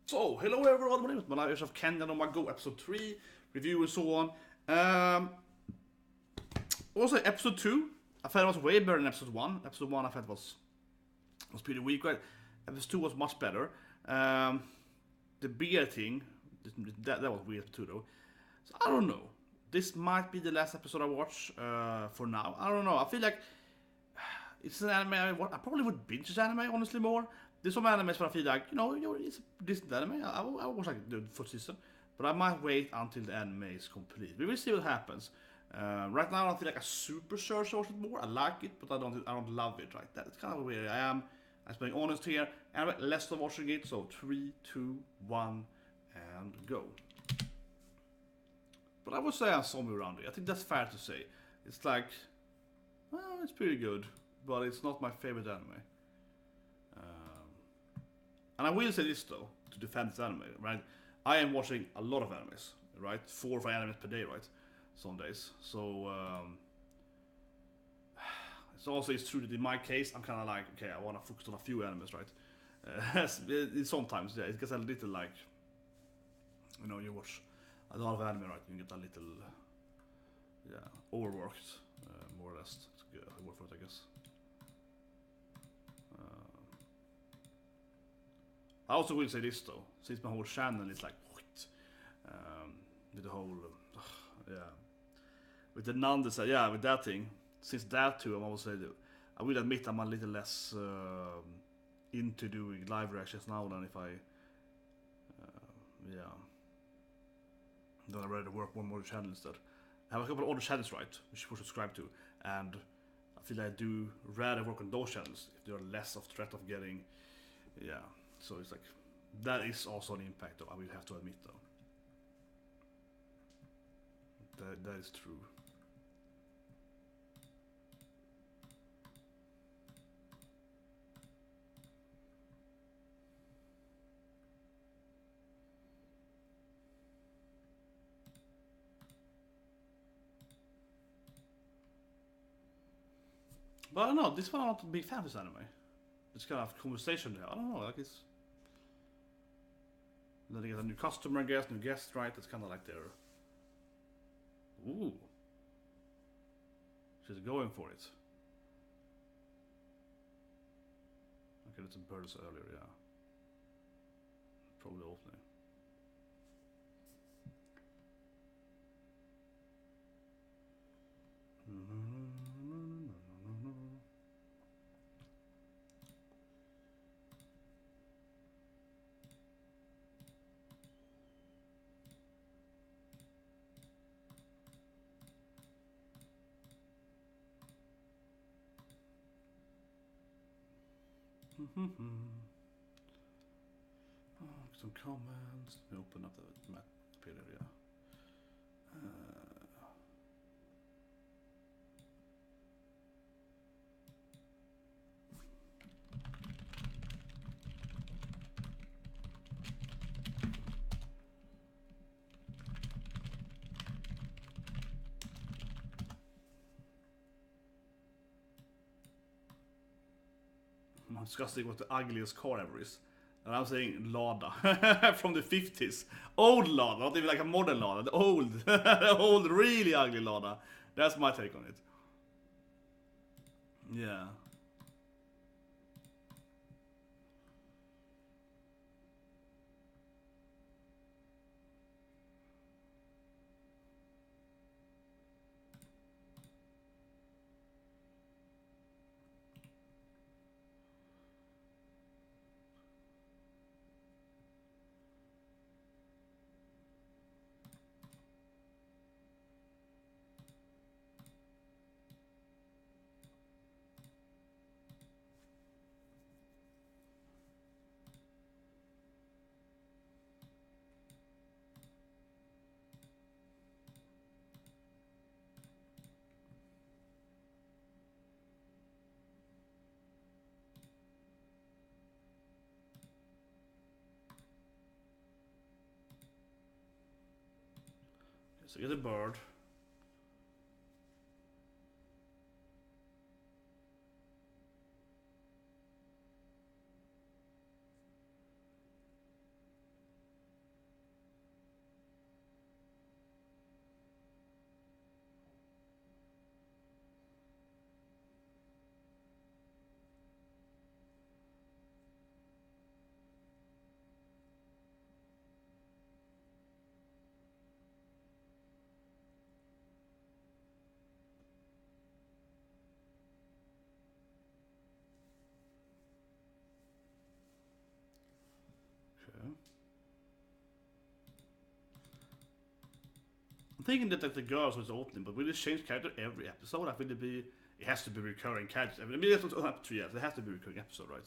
So, hello everyone, my name is Manaj of Canada on my Go episode 3, review and so on. Also, episode 2, I felt it was way better than episode 1. Episode 1 I felt was pretty weak, right? Episode 2 was much better. The beer thing, that was weird too though. So, I don't know. This might be the last episode I watch for now. I don't know. I feel like it's an anime I probably would binge this anime, honestly, more. There's some animes where I feel like, it's a decent anime. I will watch like the first season. But I might wait until the anime is complete. We will see what happens. Right now I don't feel like a super surge to watch it more. I like it, but I don't love it, right? That's kind of where I am. I'm being honest here. Anyway, let's start watching it. So 3, 2, 1, and go. But I would say I'm somewhere around it. I think that's fair to say. It's like, well, it's pretty good, but it's not my favorite anime. And I will say this though, to defend this anime, right? I am watching a lot of animes, right? 4 or 5 animes per day, right? Some days. So, it's true that in my case, I'm kind of like, okay, I want to focus on a few animes, right? Sometimes, yeah, it gets a little like, you watch a lot of anime, right? You get a little, overworked, more or less. It's a good word for it, I guess. I also will say this though, since my whole channel is like, with the whole, with the numbers, with that thing, since that too, I will admit I'm a little less into doing live reactions now than if I, then I'd rather work one more channel instead. I have a couple of other channels, right, which you should subscribe to, and I feel I do rather work on those channels if there are less of threat of getting, so it's like, that is also an impact though, I will have to admit though. That is true. But I don't know, this one I'm not a big fan of this anime. This kind of conversation there, I don't know, like it's... Then they get a new customer, I guess, new guest, right? It's kind of like their... Ooh. She's going for it. Okay, that's some birds earlier, yeah. Probably opening. Some comments. Let me open up the map area. I'm discussing what the ugliest car ever is. And I'm saying Lada from the 50s. Old Lada, not even like a modern Lada. The old, old, really ugly Lada. That's my take on it. Yeah. So you get a bird. thinking that the girls was opening, but will it change character every episode? Like, will it be? It has to be recurring characters. I mean, it's not up to years. It has to be recurring episode, right?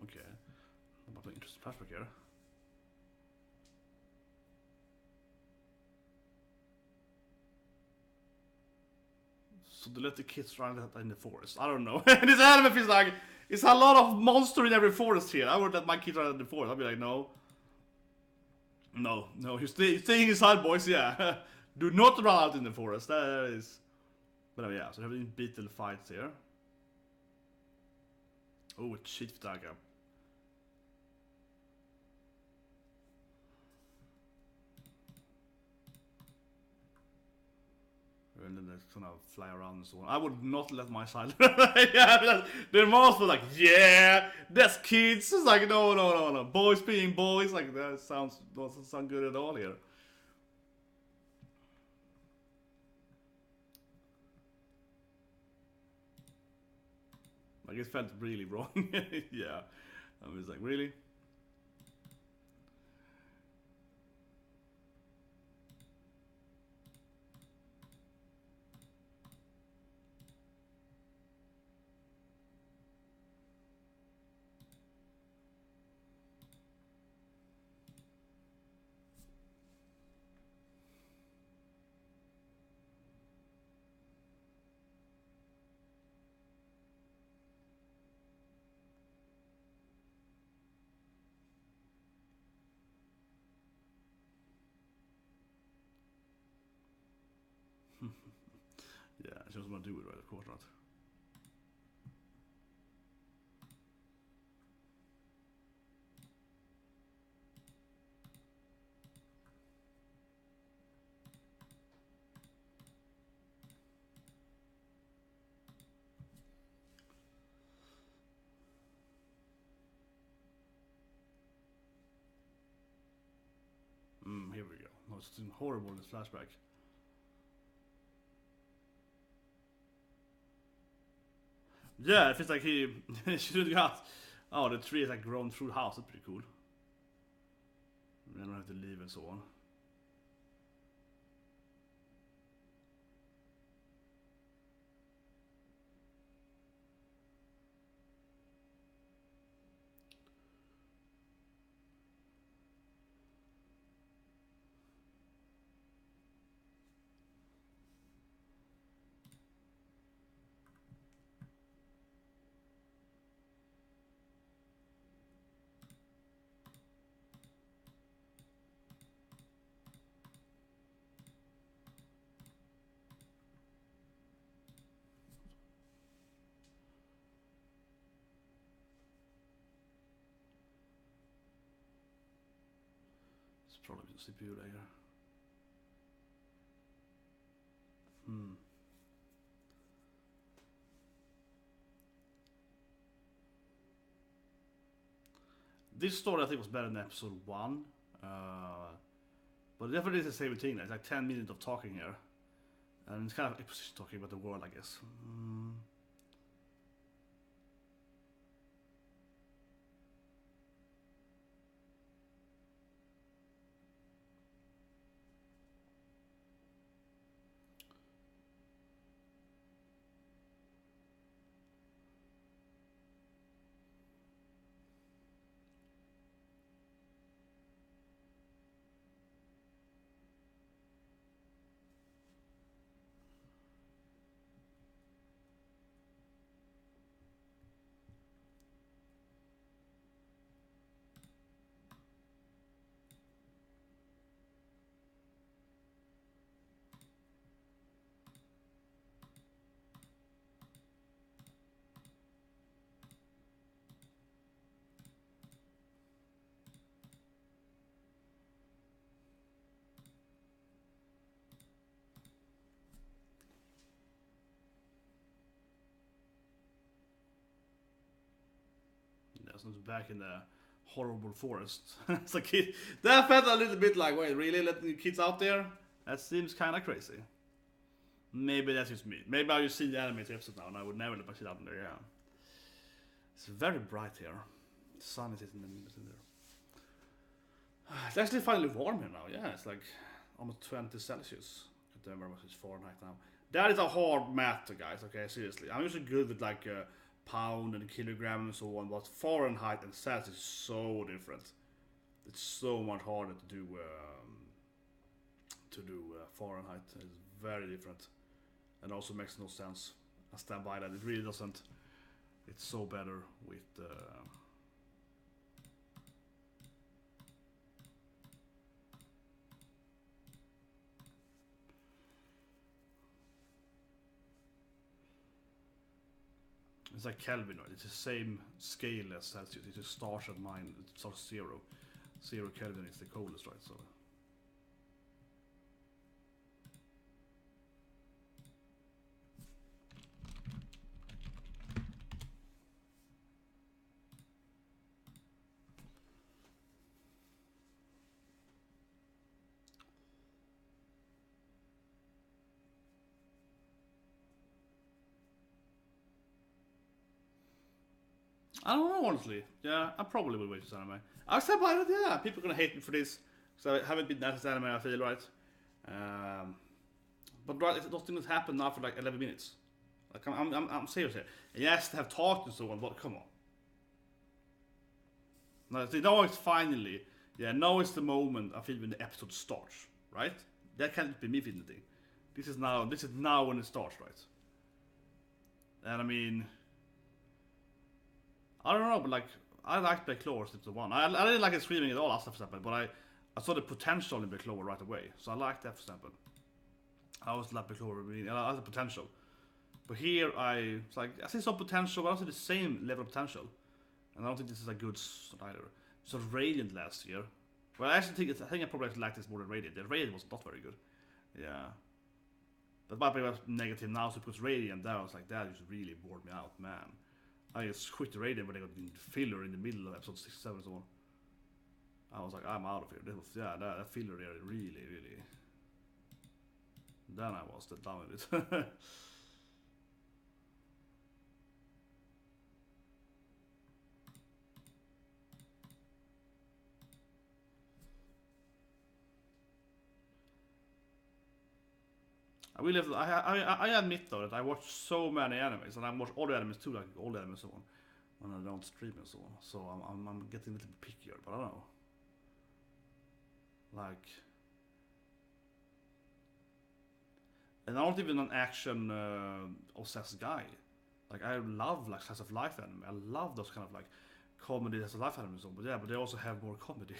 Okay. About an interesting flashback here. So they let the kids run in the forest. I don't know. This anime feels like it's a lot of monster in every forest here. I would let my kids run in the forest. I'd be like, no. No, you're staying inside, boys, yeah. Do not run out in the forest. That is... But yeah, so having beetle fights here. Oh, a cheat dagger. And then they kind of fly around and so on. I would not let my side. Yeah, the monster like, yeah, that's kids. It's like, no. Boys being boys, like that doesn't sound good at all here. Like it felt really wrong. Yeah, I was like, really? Yeah, she doesn't want to do it right, of course not. Here we go. No, it's horrible, this flashback. Yeah, it feels like he should have got... Oh, the tree is like grown through the house. That's pretty cool. I don't have to leave and so on. It's probably the CPU layer. This story I think was better than episode 1. But it definitely is the same thing. It's like 10 minutes of talking here. And it's kind of exposition talking about the world, I guess. as it's back in the horrible forest. It's like that felt a little bit like, wait, really letting kids out there? That seems kind of crazy. Maybe that's just me. Maybe I'll just see the animated episode now, and I would never let my kid out in there. Yeah, it's very bright here. The sun is in there. It's actually finally warm here now. Yeah, it's like almost 20 Celsius. I can't remember what it's Fahrenheit now. That is a hard math, guys. Okay, seriously. I'm usually good with like pound and kilogram and so on, but Fahrenheit and Celsius is so different. It's so much harder to do Fahrenheit. It's very different, and also makes no sense. I stand by that. It really doesn't. It's so better with. It's like Kelvin, right? It's the same scale as Celsius. It just starts at mine. It starts 0. 0 Kelvin is the coldest, right? So. I don't know, honestly. Yeah, I probably will wait for anime. I said by it, yeah. People are gonna hate me for this because I haven't been that anime. I feel right, but right, those things happen now for like 11 minutes. Like I'm serious here. Yes, they have talked and so on, but come on. Now it's finally, yeah. Now is the moment I feel when the episode starts, right? That can't be me feeling the thing. This is now when it starts, right? And I mean. I don't know, but like I liked Black Clover since the one. I didn't like it screaming at all after example, but I saw the potential in Black Clover right away, so I liked that for example. I always liked Black Clover, I like the potential. But here I see some potential, but I don't see the same level of potential, and I don't think this is a good either. So Radiant last year. Well, I actually think I probably actually liked this more than Radiant. The Radiant was not very good. Yeah. That might be negative now, so because Radiant there, I was like, that just really bored me out, man. I just quit the Radiant when they got filler in the middle of episode 6, 7 and so on. I was like, I'm out of here. That filler there really. Then I was done with it. I admit though that I watch so many animes, and I watch all the animes too, like all the animes and so on, when I don't stream and so on. So I'm getting a little bit pickier, but I don't know. Like, and I'm not even an action obsessed guy. Like I love like slice of life anime. I love those kind of like comedy slice of life anime and so on. But yeah, but they also have more comedy.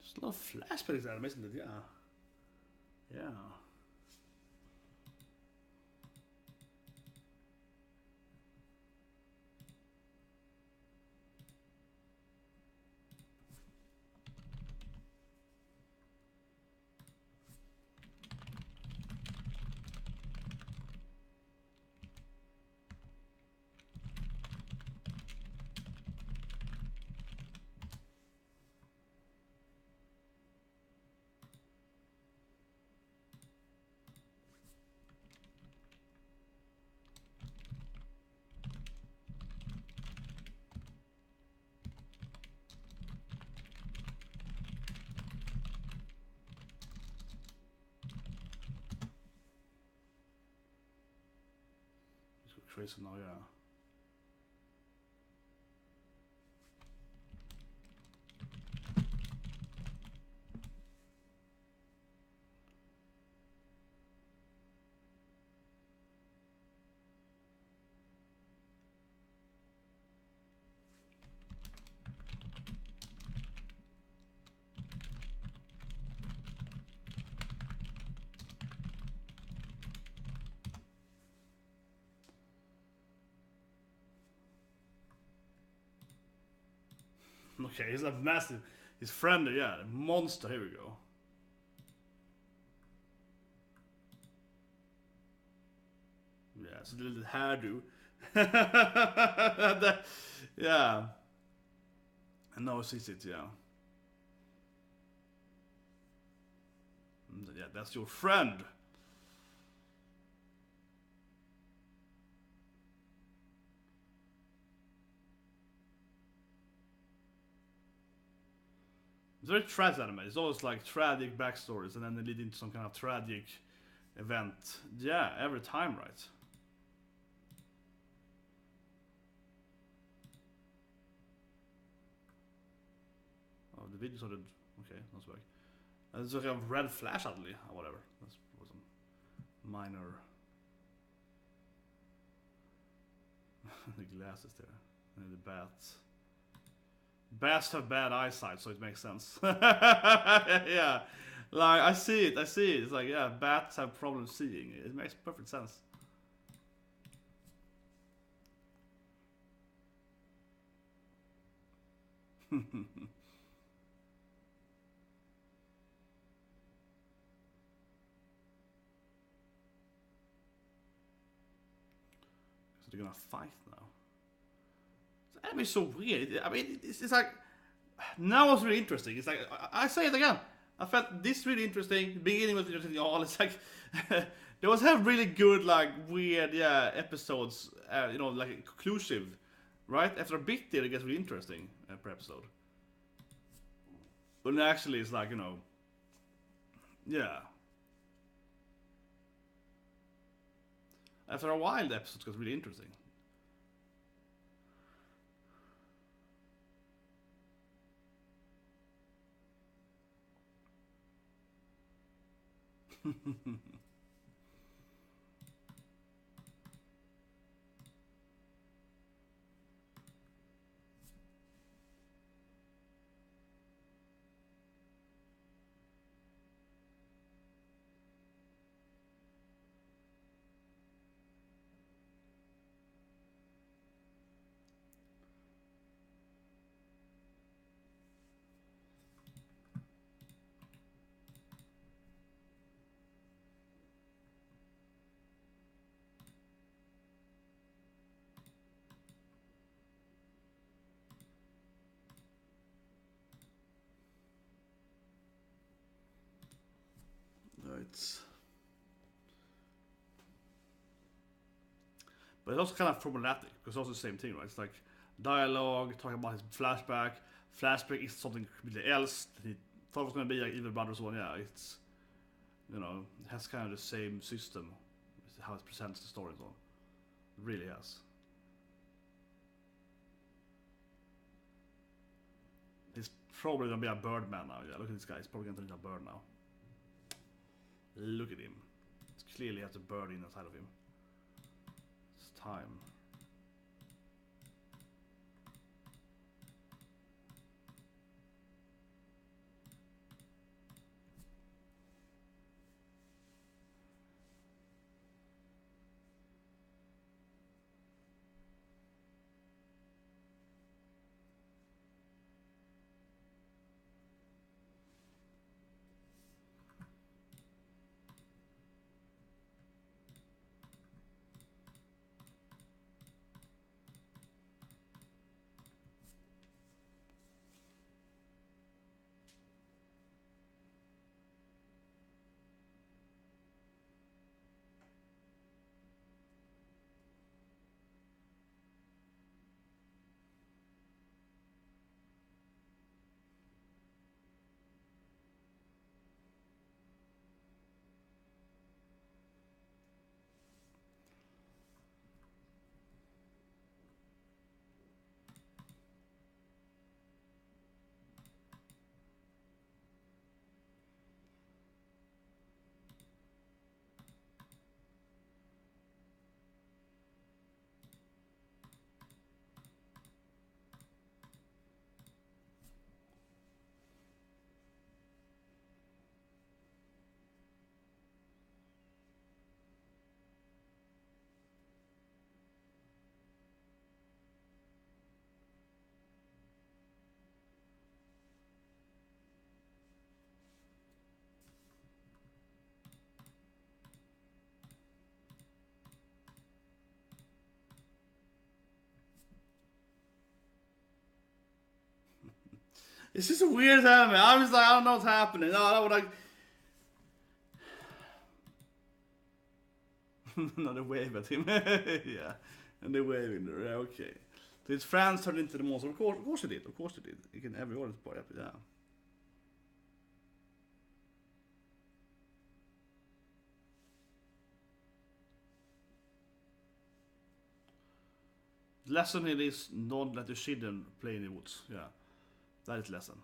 There's a lot of flashbacks anime, isn't it? Yeah. crazy now, yeah. Okay, he's a massive. He's friendly, yeah. Monster, here we go. Yeah, it's a little hairdo. Yeah. And now sees it, yeah. Yeah, that's your friend. It's very tragic anime. It's always like tragic backstories and then they lead into some kind of tragic event. Yeah, every time, right? Oh, the video started. Okay, that's back. There's like a red flash suddenly, or whatever. That's some minor. The glasses there. And the bats. Bats have bad eyesight, so it makes sense. Yeah. Like, I see it. It's like, yeah, bats have problems seeing. It makes perfect sense. So they're gonna fight now. The anime is so weird. I mean, it's like now it's really interesting. It's like I say it again. I felt this really interesting. Beginning was interesting. All it's like they was have really good like weird episodes. You know, like conclusive, right? After a bit there, it gets really interesting per episode. But actually, it's like yeah. After a while, the episodes got really interesting. It's but it's also kind of formulaic because it's also the same thing, right? It's like dialogue, talking about his flashback. Flashback is something completely else that he thought was going to be like evil brothers one. Yeah, it's it has kind of the same system, how it presents the story and so on. It really has. He's probably gonna be a Birdman now. Yeah, look at this guy. He's probably gonna turn into a bird now. Look at him. It clearly has a bird inside of him. It's time. It's just a weird anime. I was like, I don't know what's happening. No, I would like. No, they wave at him. Yeah, and they waving there. Yeah, okay. So his friends turned into the monster. Of course they did. Of course they did. You can everyone is part of it. Yeah. The lesson here is don't let the children play in the woods. Yeah, that is lesson.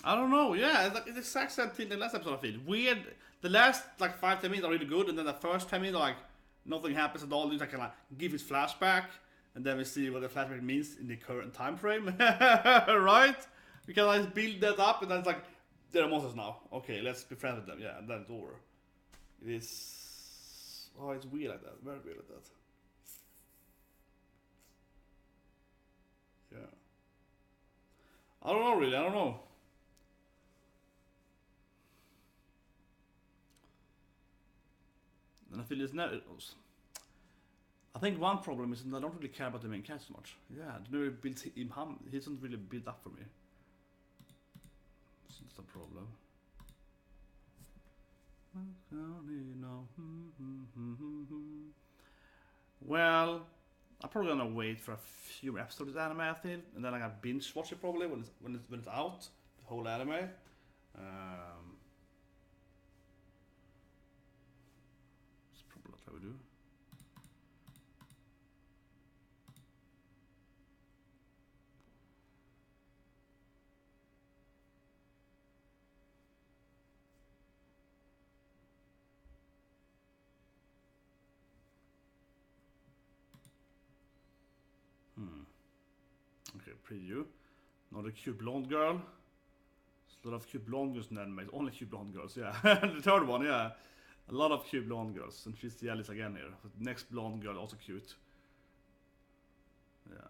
I don't know. Yeah, it's like it's the exact same thing. The last episode I feel weird. The last like 5-10 minutes are really good, and then the first 10 minutes like nothing happens at all. You can like give his flashback, and then we see what the flashback means in the current time frame. Right? We can like build that up, and then it's like they're monsters now. Okay, let's be friends with them. Yeah, and then it's over. It is. Oh, it's weird like that. Very weird like that. Yeah. I don't know really. I don't know. And I feel it's not. I think one problem is that I don't really care about the main character so much. Yeah, I don't really build him. He doesn't really build up for me. So that's a problem. Well, I'm probably gonna wait for a few episodes of this anime, I think, and then I gotta binge watch it probably when it's out, the whole anime. It's probably what I would do. Okay, preview. Not a cute blonde girl. There's a lot of cute blonde girls in anime. Only cute blonde girls, yeah. The third one, yeah. A lot of cute blonde girls. And she's the Alice again here. The next blonde girl, also cute. Yeah.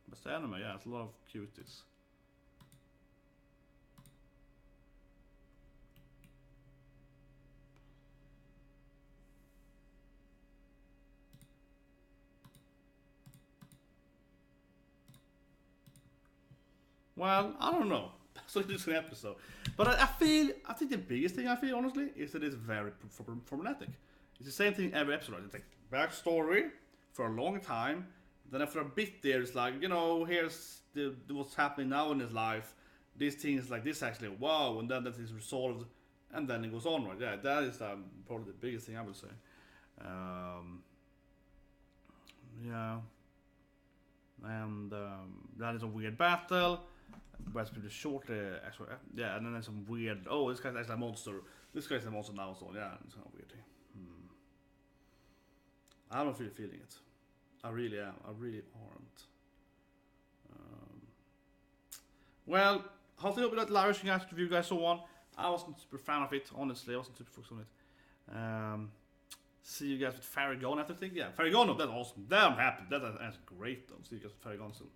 But the anime, yeah, it's a lot of cuties. Well, I don't know. So it's an episode. But I think the biggest thing I feel, honestly, is that it's very formulaic. It's the same thing every episode. It's like backstory for a long time. Then after a bit there, it's like, here's what's happening now in his life. These things like this actually, wow. And then that is resolved. And then it goes on, right? Yeah, that is probably the biggest thing I would say. Yeah. And that is a weird battle. But it's pretty short, actually. Yeah, and then there's some weird. Oh, this guy's actually a monster. This guy's a monster now, so yeah, it's kind of weird. I don't feel feeling it. I really am. I really aren't. Well, how's it up with that Irish review guys saw one? I wasn't super fan of it, honestly. I wasn't super focused on it. See you guys with Faragon after thing. Yeah, Faragon, that's awesome. Damn happy. That's great though. See you guys with Faragon soon.